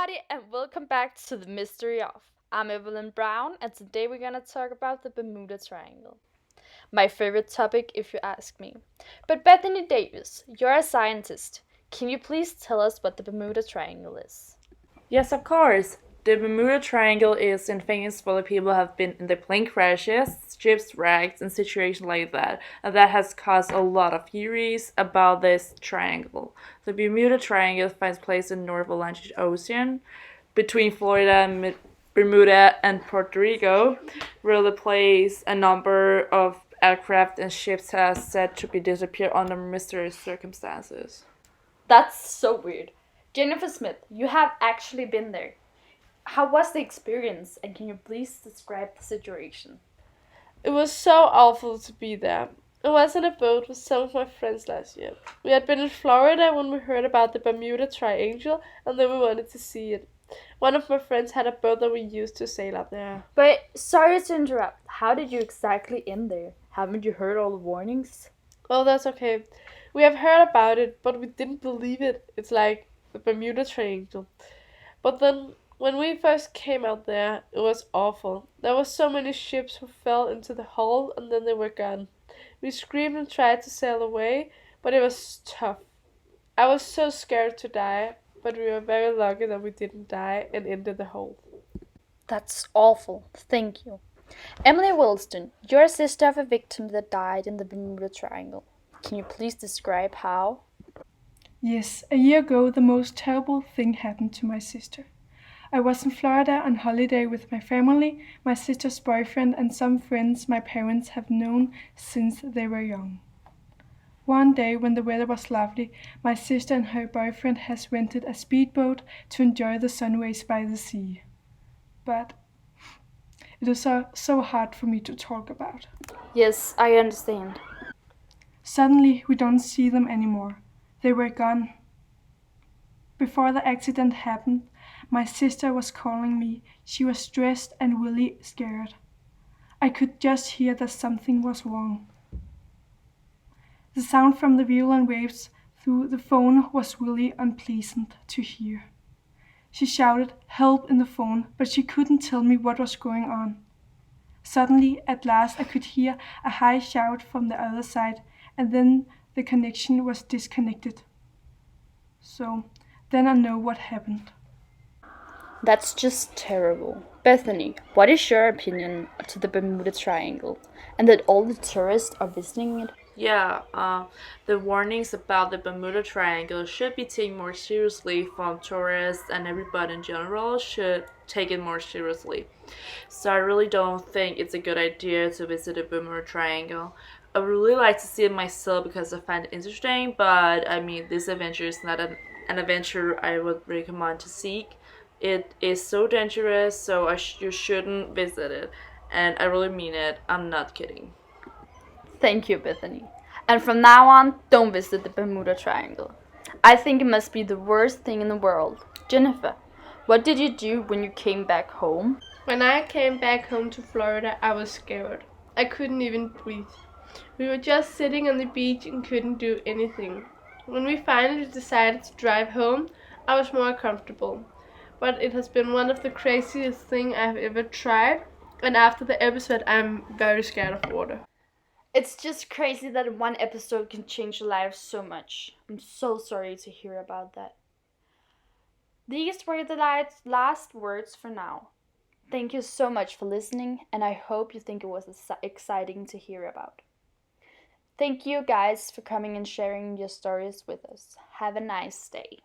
everybody, and welcome back to The Mystery of. I'm Evelyn Brown, and today we're gonna talk about the Bermuda Triangle. My favorite topic, if you ask me. But Bethany Davis, you're a scientist. Can you please tell us what the Bermuda Triangle is? Yes, of course. The Bermuda Triangle is infamous for the people have been in the plane crashes, ships wrecks, and situations like that, and that has caused a lot of theories about this triangle. The Bermuda Triangle finds place in the North Atlantic Ocean, between Florida and Bermuda and Puerto Rico, where the place a number of aircraft and ships has said to be disappeared under mysterious circumstances. That's so weird. Jennifer Smith, you have actually been there. How was the experience, and can you please describe the situation? It was so awful to be there. I was on a boat with some of my friends last year. We had been in Florida when we heard about the Bermuda Triangle, and then we wanted to see it. One of my friends had a boat that we used to sail up there. But sorry to interrupt, how did you exactly end there? Haven't you heard all the warnings? Oh, that's okay. We have heard about it, but we didn't believe it. It's like the Bermuda Triangle. But then, when we first came out there, it was awful. There were so many ships who fell into the hull and then they were gone. We screamed and tried to sail away, but it was tough. I was so scared to die, but we were very lucky that we didn't die and ended the hull. That's awful. Thank you. Emily Wilston, you're a sister of a victim that died in the Bermuda Triangle. Can you please describe how? Yes, a year ago the most terrible thing happened to my sister. I was in Florida on holiday with my family, my sister's boyfriend, and some friends my parents have known since they were young. One day, when the weather was lovely, my sister and her boyfriend has rented a speedboat to enjoy the sunways by the sea. But it is so hard for me to talk about. Yes, I understand. Suddenly, we don't see them anymore. They were gone. Before the accident happened, my sister was calling me. She was stressed and really scared. I could just hear that something was wrong. The sound from the violent waves through the phone was really unpleasant to hear. She shouted help in the phone, but she couldn't tell me what was going on. Suddenly, at last, I could hear a high shout from the other side, and then the connection was disconnected. So, then I know what happened. That's just terrible. Bethany, what is your opinion to the Bermuda Triangle and that all the tourists are visiting it? Yeah, the warnings about the Bermuda Triangle should be taken more seriously from tourists, and everybody in general should take it more seriously. So I really don't think it's a good idea to visit the Bermuda Triangle. I would really like to see it myself because I find it interesting, but I mean, this adventure is not an adventure I would recommend to seek. It is so dangerous, so you shouldn't visit it. And I really mean it, I'm not kidding. Thank you, Bethany. And from now on, don't visit the Bermuda Triangle. I think it must be the worst thing in the world. Jennifer, what did you do when you came back home? When I came back home to Florida, I was scared. I couldn't even breathe. We were just sitting on the beach and couldn't do anything. When we finally decided to drive home, I was more comfortable. But it has been one of the craziest things I've ever tried, and after the episode, I'm very scared of water. It's just crazy that one episode can change your life so much. I'm so sorry to hear about that. These were the last words for now. Thank you so much for listening, and I hope you think it was exciting to hear about. Thank you guys for coming and sharing your stories with us. Have a nice day.